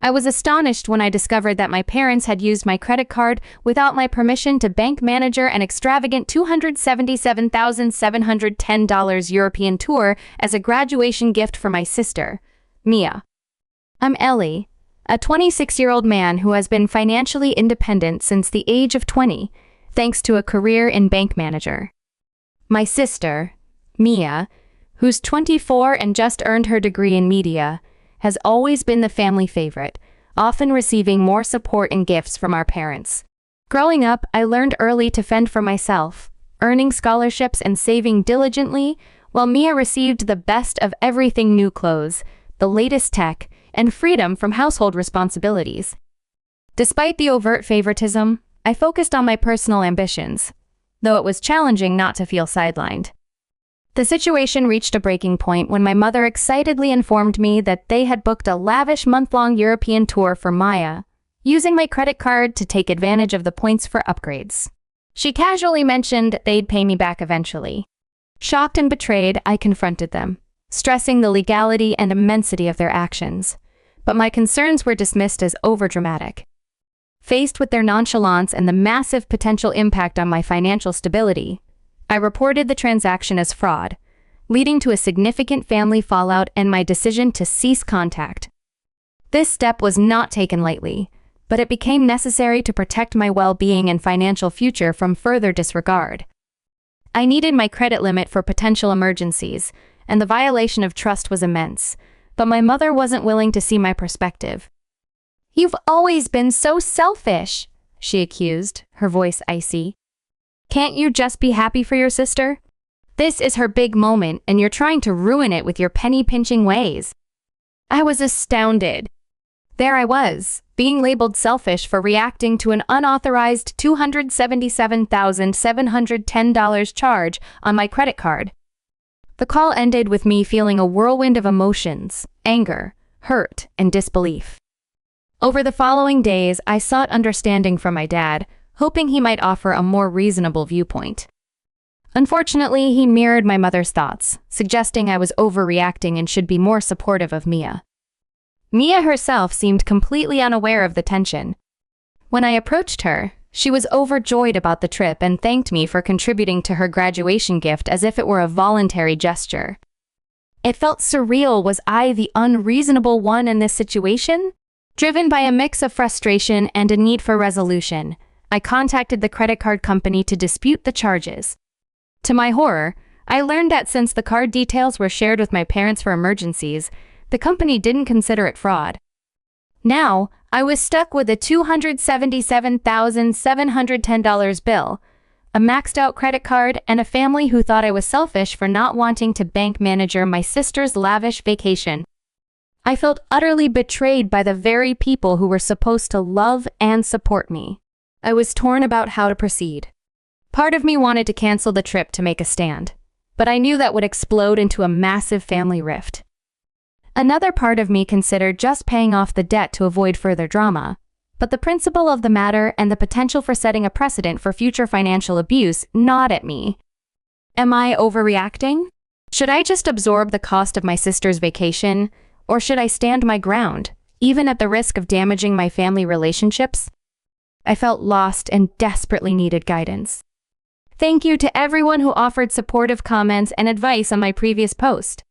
I was astonished when I discovered that my parents had used my credit card without my permission to bank manager an extravagant $277,710 European tour as a graduation gift for my sister, Mia. I'm Ellie, a 26-year-old man who has been financially independent since the age of 20, thanks to a career in bank manager. My sister, Mia, who's 24 and just earned her degree in media, has always been the family favorite, often receiving more support and gifts from our parents. Growing up, I learned early to fend for myself, earning scholarships and saving diligently, while Mia received the best of everything: new clothes, the latest tech, and freedom from household responsibilities. Despite the overt favoritism, I focused on my personal ambitions, though it was challenging not to feel sidelined. The situation reached a breaking point when my mother excitedly informed me that they had booked a lavish month-long European tour for Maya, using my credit card to take advantage of the points for upgrades. She casually mentioned they'd pay me back eventually. Shocked and betrayed, I confronted them, stressing the legality and immensity of their actions. But my concerns were dismissed as overdramatic. Faced with their nonchalance and the massive potential impact on my financial stability, I reported the transaction as fraud, leading to a significant family fallout and my decision to cease contact. This step was not taken lightly, but it became necessary to protect my well-being and financial future from further disregard. I needed my credit limit for potential emergencies, and the violation of trust was immense, but my mother wasn't willing to see my perspective. "You've always been so selfish," she accused, her voice icy. "Can't you just be happy for your sister? This is her big moment, and you're trying to ruin it with your penny-pinching ways." I was astounded. There I was, being labeled selfish for reacting to an unauthorized $277,710 charge on my credit card. The call ended with me feeling a whirlwind of emotions: anger, hurt, and disbelief. Over the following days, I sought understanding from my dad, hoping he might offer a more reasonable viewpoint. Unfortunately, he mirrored my mother's thoughts, suggesting I was overreacting and should be more supportive of Mia. Mia herself seemed completely unaware of the tension. When I approached her, she was overjoyed about the trip and thanked me for contributing to her graduation gift as if it were a voluntary gesture. It felt surreal. Was I the unreasonable one in this situation? Driven by a mix of frustration and a need for resolution, I contacted the credit card company to dispute the charges. To my horror, I learned that since the card details were shared with my parents for emergencies, the company didn't consider it fraud. Now, I was stuck with a $277,710 bill, a maxed-out credit card, and a family who thought I was selfish for not wanting to bank manager my sister's lavish vacation. I felt utterly betrayed by the very people who were supposed to love and support me. I was torn about how to proceed. Part of me wanted to cancel the trip to make a stand, but I knew that would explode into a massive family rift. Another part of me considered just paying off the debt to avoid further drama, but the principle of the matter and the potential for setting a precedent for future financial abuse gnawed at me. Am I overreacting? Should I just absorb the cost of my sister's vacation, or should I stand my ground, even at the risk of damaging my family relationships? I felt lost and desperately needed guidance. Thank you to everyone who offered supportive comments and advice on my previous post.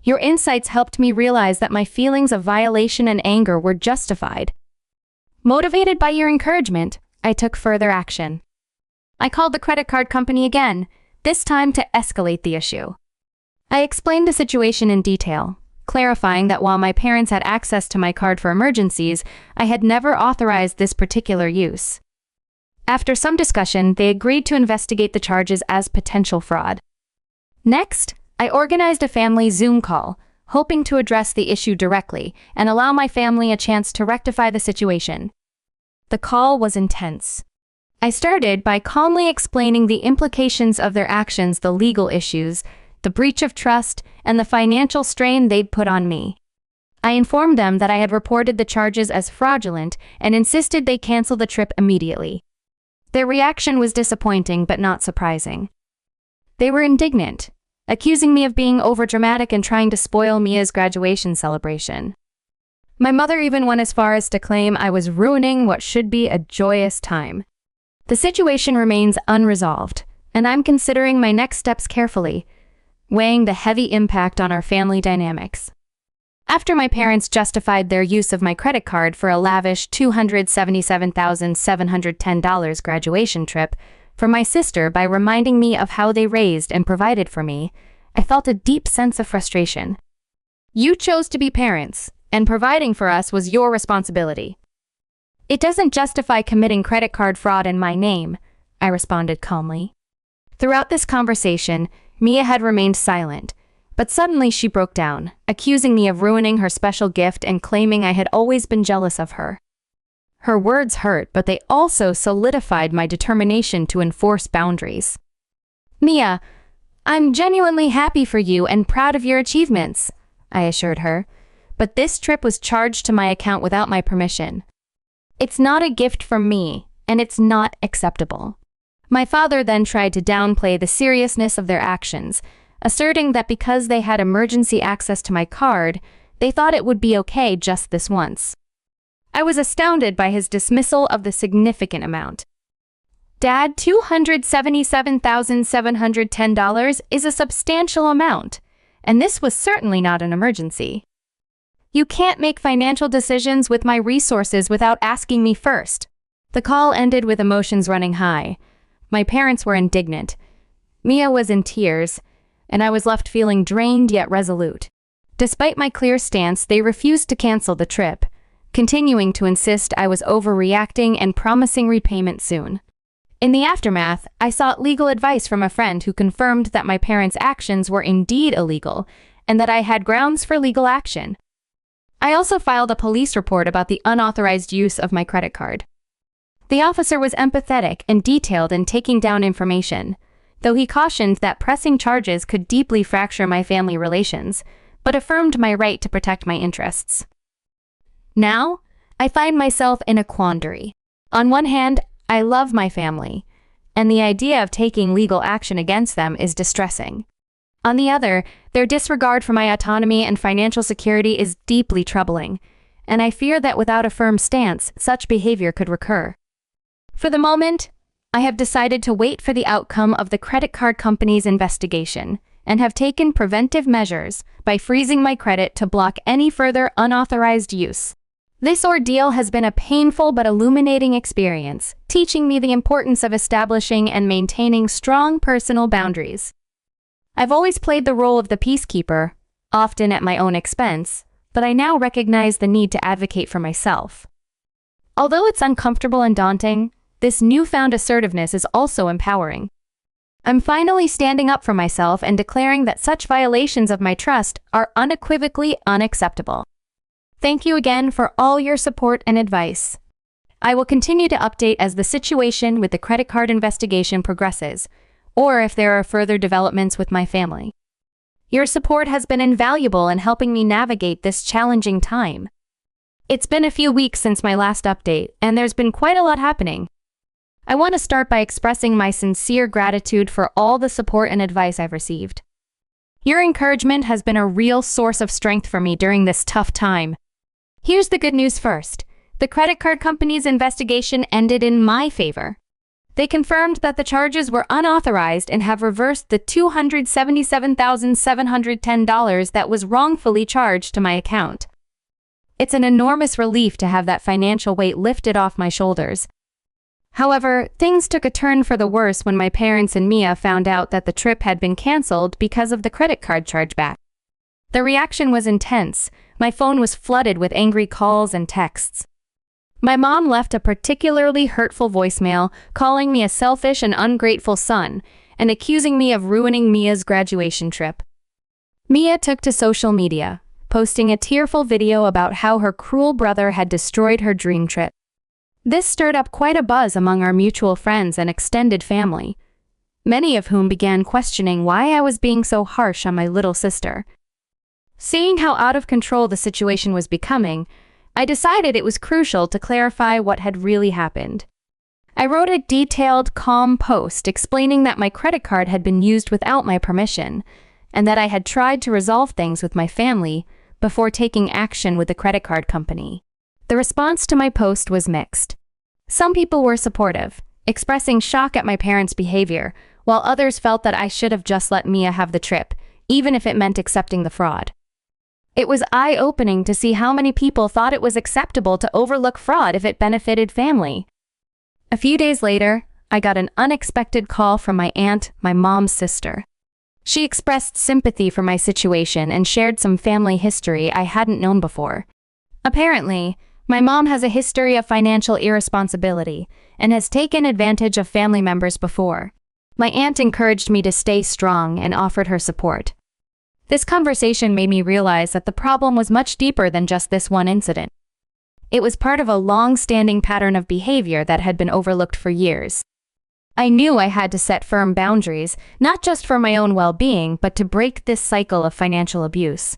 Your insights helped me realize that my feelings of violation and anger were justified. Motivated by your encouragement, I took further action. I called the credit card company again, this time to escalate the issue. I explained the situation in detail, clarifying that while my parents had access to my card for emergencies, I had never authorized this particular use. After some discussion, they agreed to investigate the charges as potential fraud. Next, I organized a family Zoom call, hoping to address the issue directly and allow my family a chance to rectify the situation. The call was intense. I started by calmly explaining the implications of their actions, the legal issues, the breach of trust, and the financial strain they'd put on me. I informed them that I had reported the charges as fraudulent and insisted they cancel the trip immediately. Their reaction was disappointing but not surprising. They were indignant, accusing me of being overdramatic and trying to spoil Mia's graduation celebration. My mother even went as far as to claim I was ruining what should be a joyous time. The situation remains unresolved, and I'm considering my next steps carefully, weighing the heavy impact on our family dynamics. After my parents justified their use of my credit card for a lavish $277,710 graduation trip for my sister by reminding me of how they raised and provided for me, I felt a deep sense of frustration. You chose to be parents, and providing for us was your responsibility. It doesn't justify committing credit card fraud in my name, I responded calmly. Throughout this conversation, Mia had remained silent, but suddenly she broke down, accusing me of ruining her special gift and claiming I had always been jealous of her. Her words hurt, but they also solidified my determination to enforce boundaries. Mia, I'm genuinely happy for you and proud of your achievements, I assured her, but this trip was charged to my account without my permission. It's not a gift from me, and it's not acceptable. My father then tried to downplay the seriousness of their actions, asserting that because they had emergency access to my card, they thought it would be okay just this once. I was astounded by his dismissal of the significant amount. Dad, $277,710 is a substantial amount, and this was certainly not an emergency. You can't make financial decisions with my resources without asking me first. The call ended with emotions running high. My parents were indignant. Mia was in tears, and I was left feeling drained yet resolute. Despite my clear stance, they refused to cancel the trip, continuing to insist I was overreacting and promising repayment soon. In the aftermath, I sought legal advice from a friend who confirmed that my parents' actions were indeed illegal and that I had grounds for legal action. I also filed a police report about the unauthorized use of my credit card. The officer was empathetic and detailed in taking down information, though he cautioned that pressing charges could deeply fracture my family relations, but affirmed my right to protect my interests. Now, I find myself in a quandary. On one hand, I love my family, and the idea of taking legal action against them is distressing. On the other, their disregard for my autonomy and financial security is deeply troubling, and I fear that without a firm stance, such behavior could recur. For the moment, I have decided to wait for the outcome of the credit card company's investigation and have taken preventive measures by freezing my credit to block any further unauthorized use. This ordeal has been a painful but illuminating experience, teaching me the importance of establishing and maintaining strong personal boundaries. I've always played the role of the peacekeeper, often at my own expense, but I now recognize the need to advocate for myself. Although it's uncomfortable and daunting, this newfound assertiveness is also empowering. I'm finally standing up for myself and declaring that such violations of my trust are unequivocally unacceptable. Thank you again for all your support and advice. I will continue to update as the situation with the credit card investigation progresses, or if there are further developments with my family. Your support has been invaluable in helping me navigate this challenging time. It's been a few weeks since my last update, and there's been quite a lot happening. I want to start by expressing my sincere gratitude for all the support and advice I've received. Your encouragement has been a real source of strength for me during this tough time. Here's the good news first. The credit card company's investigation ended in my favor. They confirmed that the charges were unauthorized and have reversed the $277,710 that was wrongfully charged to my account. It's an enormous relief to have that financial weight lifted off my shoulders. However, things took a turn for the worse when my parents and Mia found out that the trip had been canceled because of the credit card chargeback. The reaction was intense. My phone was flooded with angry calls and texts. My mom left a particularly hurtful voicemail, calling me a selfish and ungrateful son, and accusing me of ruining Mia's graduation trip. Mia took to social media, posting a tearful video about how her cruel brother had destroyed her dream trip. This stirred up quite a buzz among our mutual friends and extended family, many of whom began questioning why I was being so harsh on my little sister. Seeing how out of control the situation was becoming, I decided it was crucial to clarify what had really happened. I wrote a detailed, calm post explaining that my credit card had been used without my permission, and that I had tried to resolve things with my family, before taking action with the credit card company. The response to my post was mixed. Some people were supportive, expressing shock at my parents' behavior, while others felt that I should have just let Mia have the trip, even if it meant accepting the fraud. It was eye-opening to see how many people thought it was acceptable to overlook fraud if it benefited family. A few days later, I got an unexpected call from my aunt, my mom's sister. She expressed sympathy for my situation and shared some family history I hadn't known before. Apparently, my mom has a history of financial irresponsibility and has taken advantage of family members before. My aunt encouraged me to stay strong and offered her support. This conversation made me realize that the problem was much deeper than just this one incident. It was part of a long-standing pattern of behavior that had been overlooked for years. I knew I had to set firm boundaries, not just for my own well-being, but to break this cycle of financial abuse.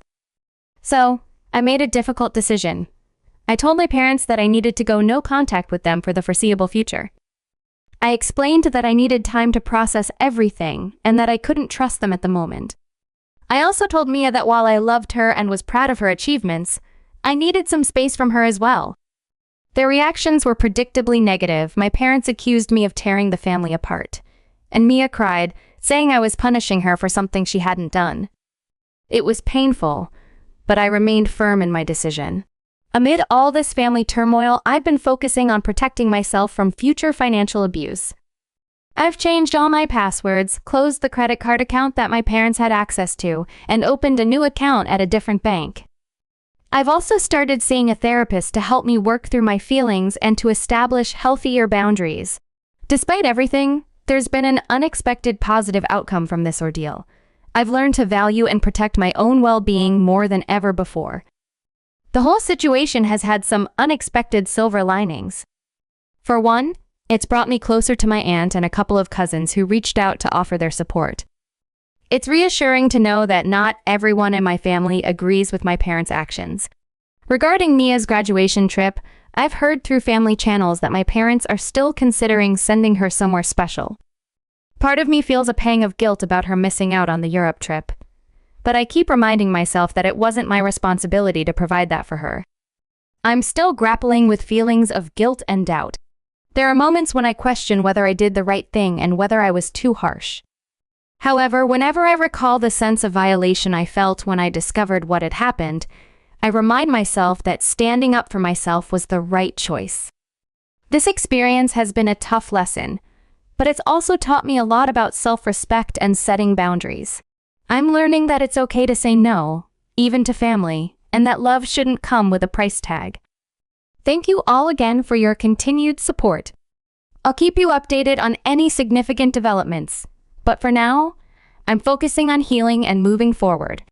So, I made a difficult decision. I told my parents that I needed to go no contact with them for the foreseeable future. I explained that I needed time to process everything and that I couldn't trust them at the moment. I also told Mia that while I loved her and was proud of her achievements, I needed some space from her as well. Their reactions were predictably negative. My parents accused me of tearing the family apart, and Mia cried, saying I was punishing her for something she hadn't done. It was painful, but I remained firm in my decision. Amid all this family turmoil, I've been focusing on protecting myself from future financial abuse. I've changed all my passwords, closed the credit card account that my parents had access to, and opened a new account at a different bank. I've also started seeing a therapist to help me work through my feelings and to establish healthier boundaries. Despite everything, there's been an unexpected positive outcome from this ordeal. I've learned to value and protect my own well-being more than ever before. The whole situation has had some unexpected silver linings. For one, it's brought me closer to my aunt and a couple of cousins who reached out to offer their support. It's reassuring to know that not everyone in my family agrees with my parents' actions. Regarding Mia's graduation trip, I've heard through family channels that my parents are still considering sending her somewhere special. Part of me feels a pang of guilt about her missing out on the Europe trip, but I keep reminding myself that it wasn't my responsibility to provide that for her. I'm still grappling with feelings of guilt and doubt. There are moments when I question whether I did the right thing and whether I was too harsh. However, whenever I recall the sense of violation I felt when I discovered what had happened, I remind myself that standing up for myself was the right choice. This experience has been a tough lesson, but it's also taught me a lot about self-respect and setting boundaries. I'm learning that it's okay to say no, even to family, and that love shouldn't come with a price tag. Thank you all again for your continued support. I'll keep you updated on any significant developments, but for now, I'm focusing on healing and moving forward.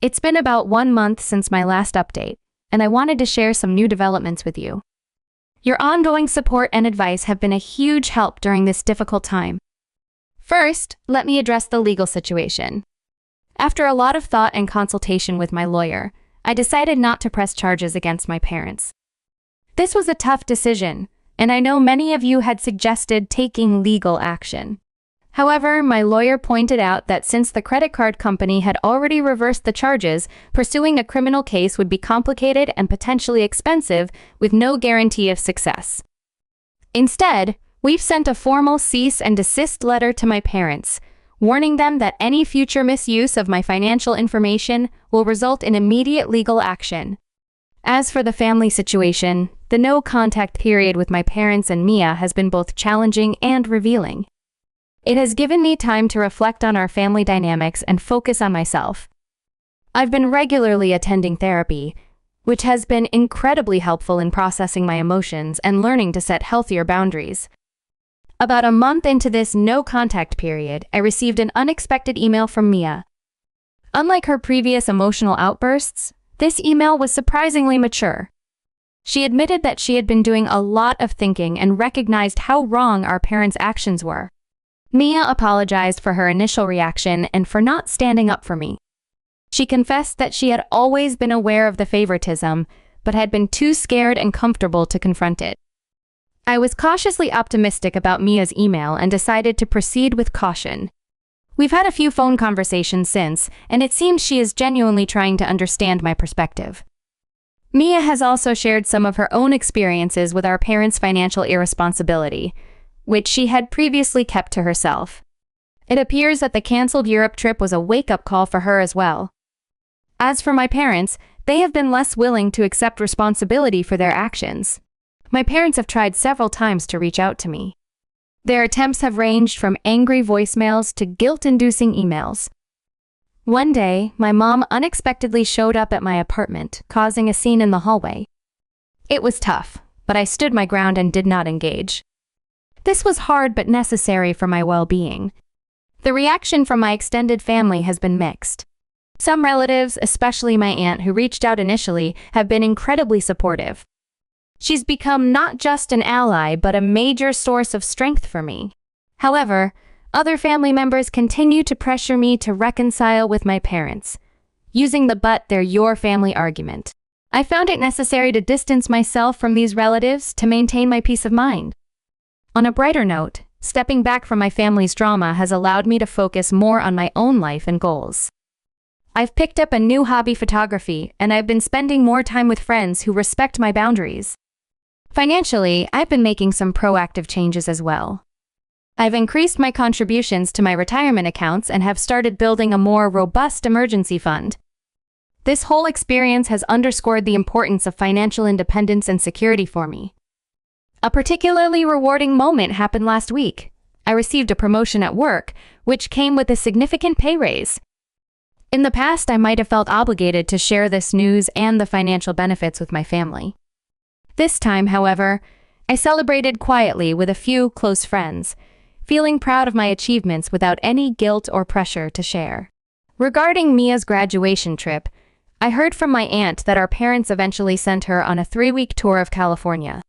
It's been about 1 month since my last update, and I wanted to share some new developments with you. Your ongoing support and advice have been a huge help during this difficult time. First, let me address the legal situation. After a lot of thought and consultation with my lawyer, I decided not to press charges against my parents. This was a tough decision, and I know many of you had suggested taking legal action. However, my lawyer pointed out that since the credit card company had already reversed the charges, pursuing a criminal case would be complicated and potentially expensive, with no guarantee of success. Instead, we've sent a formal cease and desist letter to my parents, warning them that any future misuse of my financial information will result in immediate legal action. As for the family situation, the no-contact period with my parents and Mia has been both challenging and revealing. It has given me time to reflect on our family dynamics and focus on myself. I've been regularly attending therapy, which has been incredibly helpful in processing my emotions and learning to set healthier boundaries. About a month into this no-contact period, I received an unexpected email from Mia. Unlike her previous emotional outbursts, this email was surprisingly mature. She admitted that she had been doing a lot of thinking and recognized how wrong our parents' actions were. Mia apologized for her initial reaction and for not standing up for me. She confessed that she had always been aware of the favoritism, but had been too scared and comfortable to confront it. I was cautiously optimistic about Mia's email and decided to proceed with caution. We've had a few phone conversations since, and it seems she is genuinely trying to understand my perspective. Mia has also shared some of her own experiences with our parents' financial irresponsibility, which she had previously kept to herself. It appears that the canceled Europe trip was a wake-up call for her as well. As for my parents, they have been less willing to accept responsibility for their actions. My parents have tried several times to reach out to me. Their attempts have ranged from angry voicemails to guilt-inducing emails. One day, my mom unexpectedly showed up at my apartment, causing a scene in the hallway. It was tough, but I stood my ground and did not engage. This was hard but necessary for my well-being. The reaction from my extended family has been mixed. Some relatives, especially my aunt who reached out initially, have been incredibly supportive. She's become not just an ally but a major source of strength for me. However, other family members continue to pressure me to reconcile with my parents, using the "but they're your family" argument. I found it necessary to distance myself from these relatives to maintain my peace of mind. On a brighter note, stepping back from my family's drama has allowed me to focus more on my own life and goals. I've picked up a new hobby, photography, and I've been spending more time with friends who respect my boundaries. Financially, I've been making some proactive changes as well. I've increased my contributions to my retirement accounts and have started building a more robust emergency fund. This whole experience has underscored the importance of financial independence and security for me. A particularly rewarding moment happened last week. I received a promotion at work, which came with a significant pay raise. In the past, I might have felt obligated to share this news and the financial benefits with my family. This time, however, I celebrated quietly with a few close friends, feeling proud of my achievements without any guilt or pressure to share. Regarding Mia's graduation trip, I heard from my aunt that our parents eventually sent her on a 3-week tour of California.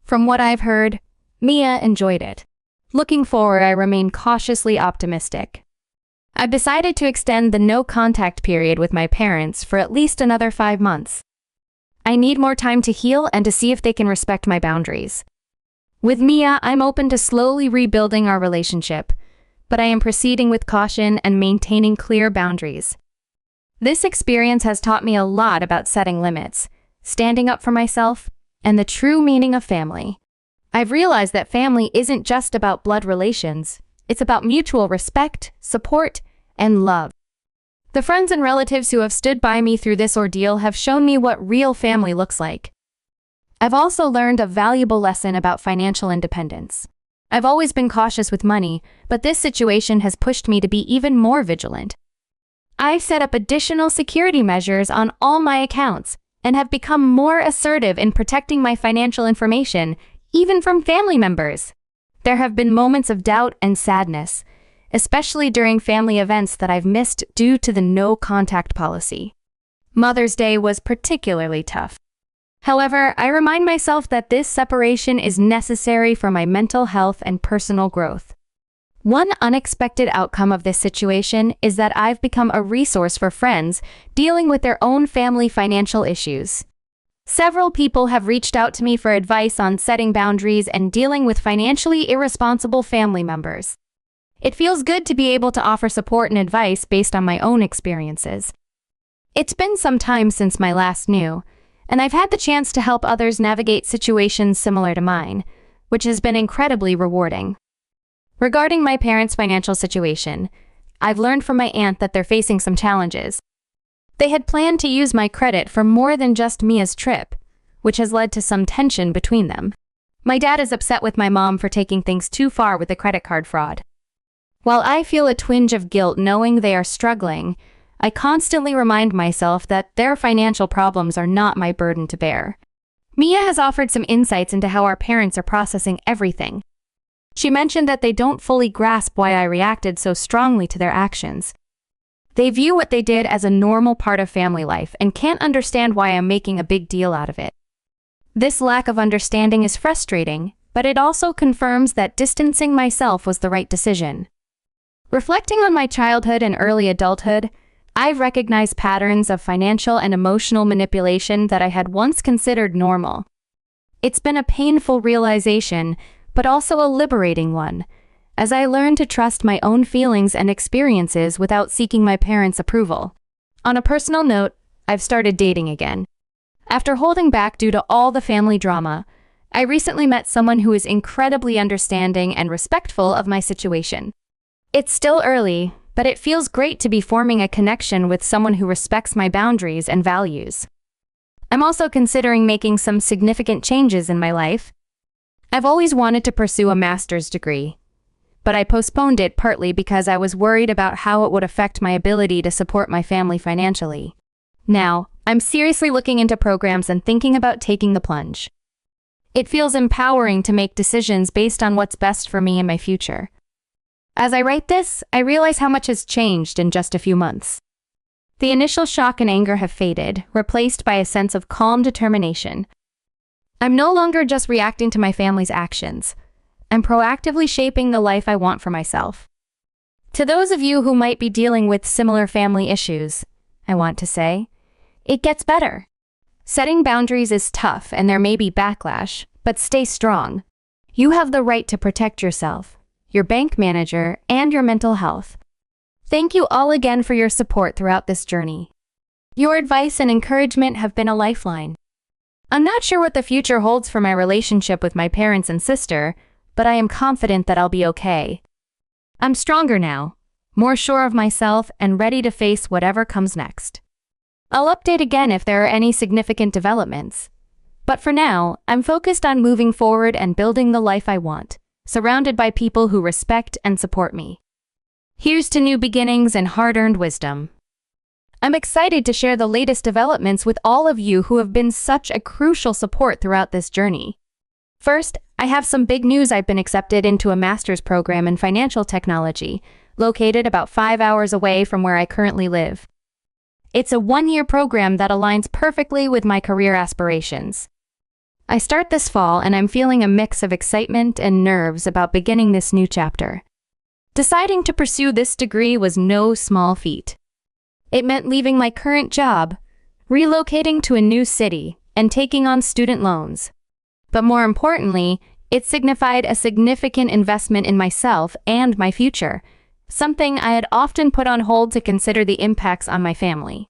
From what I've heard, Mia enjoyed it. Looking forward, I remain cautiously optimistic. I've decided to extend the no-contact period with my parents for at least another 5 months. I need more time to heal and to see if they can respect my boundaries. With Mia, I'm open to slowly rebuilding our relationship, but I am proceeding with caution and maintaining clear boundaries. This experience has taught me a lot about setting limits, standing up for myself, and the true meaning of family. I've realized that family isn't just about blood relations, it's about mutual respect, support, and love. The friends and relatives who have stood by me through this ordeal have shown me what real family looks like. I've also learned a valuable lesson about financial independence. I've always been cautious with money, but this situation has pushed me to be even more vigilant. I've set up additional security measures on all my accounts and have become more assertive in protecting my financial information, even from family members. There have been moments of doubt and sadness, especially during family events that I've missed due to the no-contact policy. Mother's Day was particularly tough. However, I remind myself that this separation is necessary for my mental health and personal growth. One unexpected outcome of this situation is that I've become a resource for friends dealing with their own family financial issues. Several people have reached out to me for advice on setting boundaries and dealing with financially irresponsible family members. It feels good to be able to offer support and advice based on my own experiences. It's been some time since my last new, and I've had the chance to help others navigate situations similar to mine, which has been incredibly rewarding. Regarding my parents' financial situation, I've learned from my aunt that they're facing some challenges. They had planned to use my credit for more than just Mia's trip, which has led to some tension between them. My dad is upset with my mom for taking things too far with the credit card fraud. While I feel a twinge of guilt knowing they are struggling, I constantly remind myself that their financial problems are not my burden to bear. Mia has offered some insights into how our parents are processing everything. She mentioned that they don't fully grasp why I reacted so strongly to their actions. They view what they did as a normal part of family life and can't understand why I'm making a big deal out of it. This lack of understanding is frustrating, but it also confirms that distancing myself was the right decision. Reflecting on my childhood and early adulthood, I've recognized patterns of financial and emotional manipulation that I had once considered normal. It's been a painful realization, but also a liberating one, as I learn to trust my own feelings and experiences without seeking my parents' approval. On a personal note, I've started dating again. After holding back due to all the family drama, I recently met someone who is incredibly understanding and respectful of my situation. It's still early, but it feels great to be forming a connection with someone who respects my boundaries and values. I'm also considering making some significant changes in my life. I've always wanted to pursue a master's degree, but I postponed it partly because I was worried about how it would affect my ability to support my family financially. Now, I'm seriously looking into programs and thinking about taking the plunge. It feels empowering to make decisions based on what's best for me and my future. As I write this, I realize how much has changed in just a few months. The initial shock and anger have faded, replaced by a sense of calm determination. I'm no longer just reacting to my family's actions. I'm proactively shaping the life I want for myself. To those of you who might be dealing with similar family issues, I want to say, it gets better. Setting boundaries is tough and there may be backlash, but stay strong. You have the right to protect yourself, your bank manager, and your mental health. Thank you all again for your support throughout this journey. Your advice and encouragement have been a lifeline. I'm not sure what the future holds for my relationship with my parents and sister, but I am confident that I'll be okay. I'm stronger now, more sure of myself, and ready to face whatever comes next. I'll update again if there are any significant developments. But for now, I'm focused on moving forward and building the life I want, surrounded by people who respect and support me. Here's to new beginnings and hard-earned wisdom. I'm excited to share the latest developments with all of you who have been such a crucial support throughout this journey. First, I have some big news. I've been accepted into a master's program in financial technology, located about 5 hours away from where I currently live. It's a 1-year program that aligns perfectly with my career aspirations. I start this fall and I'm feeling a mix of excitement and nerves about beginning this new chapter. Deciding to pursue this degree was no small feat. It meant leaving my current job, relocating to a new city, and taking on student loans. But more importantly, it signified a significant investment in myself and my future, something I had often put on hold to consider the impacts on my family.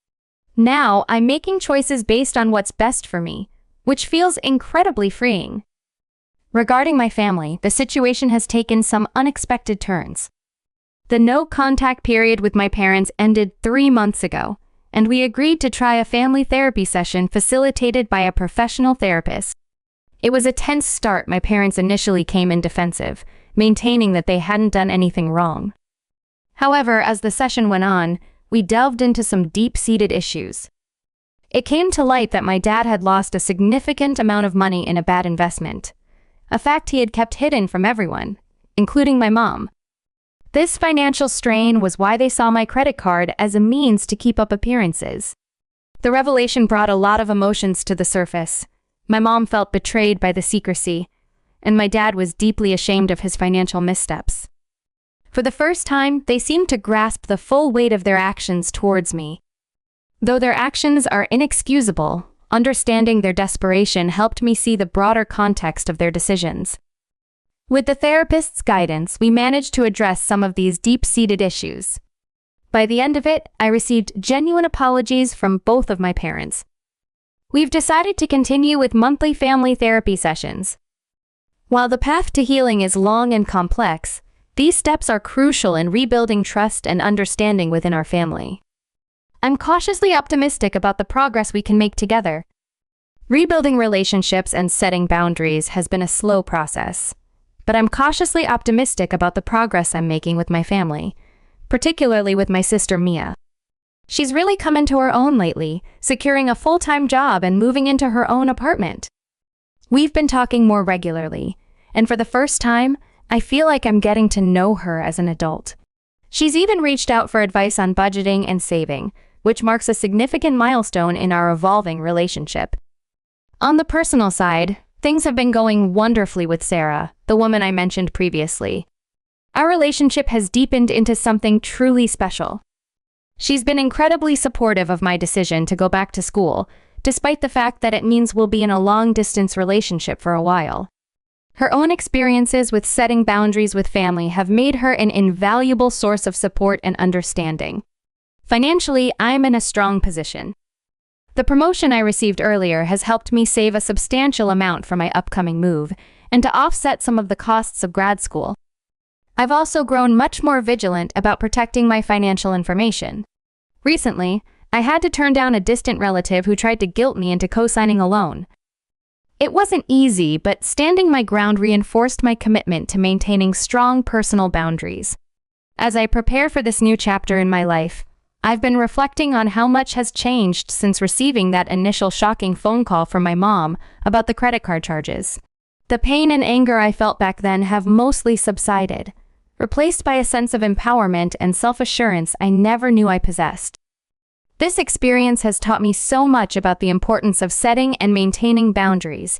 Now, I'm making choices based on what's best for me, which feels incredibly freeing. Regarding my family, the situation has taken some unexpected turns. The no-contact period with my parents ended 3 months ago, and we agreed to try a family therapy session facilitated by a professional therapist. It was a tense start. My parents initially came in defensive, maintaining that they hadn't done anything wrong. However, as the session went on, we delved into some deep-seated issues. It came to light that my dad had lost a significant amount of money in a bad investment, a fact he had kept hidden from everyone, including my mom. This financial strain was why they saw my credit card as a means to keep up appearances. The revelation brought a lot of emotions to the surface. My mom felt betrayed by the secrecy, and my dad was deeply ashamed of his financial missteps. For the first time, they seemed to grasp the full weight of their actions towards me. Though their actions are inexcusable, understanding their desperation helped me see the broader context of their decisions. With the therapist's guidance, we managed to address some of these deep-seated issues. By the end of it, I received genuine apologies from both of my parents. We've decided to continue with monthly family therapy sessions. While the path to healing is long and complex, these steps are crucial in rebuilding trust and understanding within our family. I'm cautiously optimistic about the progress we can make together. Rebuilding relationships and setting boundaries has been a slow process, but I'm cautiously optimistic about the progress I'm making with my family, particularly with my sister Mia. She's really come into her own lately, securing a full-time job and moving into her own apartment. We've been talking more regularly, and for the first time, I feel like I'm getting to know her as an adult. She's even reached out for advice on budgeting and saving, which marks a significant milestone in our evolving relationship. On the personal side, things have been going wonderfully with Sarah, the woman I mentioned previously. Our relationship has deepened into something truly special. She's been incredibly supportive of my decision to go back to school, despite the fact that it means we'll be in a long-distance relationship for a while. Her own experiences with setting boundaries with family have made her an invaluable source of support and understanding. Financially, I'm in a strong position. The promotion I received earlier has helped me save a substantial amount for my upcoming move and to offset some of the costs of grad school. I've also grown much more vigilant about protecting my financial information. Recently, I had to turn down a distant relative who tried to guilt me into co-signing a loan. It wasn't easy, but standing my ground reinforced my commitment to maintaining strong personal boundaries. As I prepare for this new chapter in my life, I've been reflecting on how much has changed since receiving that initial shocking phone call from my mom about the credit card charges. The pain and anger I felt back then have mostly subsided, replaced by a sense of empowerment and self-assurance I never knew I possessed. This experience has taught me so much about the importance of setting and maintaining boundaries,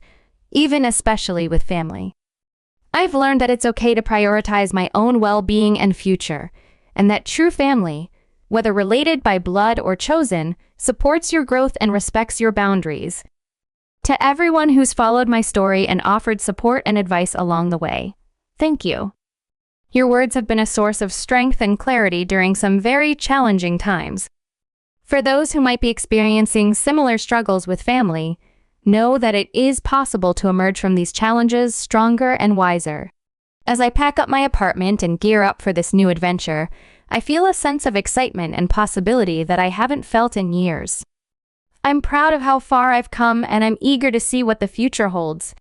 even especially with family. I've learned that it's okay to prioritize my own well-being and future, and that true family, whether related by blood or chosen, supports your growth and respects your boundaries. To everyone who's followed my story and offered support and advice along the way, thank you. Your words have been a source of strength and clarity during some very challenging times. For those who might be experiencing similar struggles with family, know that it is possible to emerge from these challenges stronger and wiser. As I pack up my apartment and gear up for this new adventure, I feel a sense of excitement and possibility that I haven't felt in years. I'm proud of how far I've come and I'm eager to see what the future holds.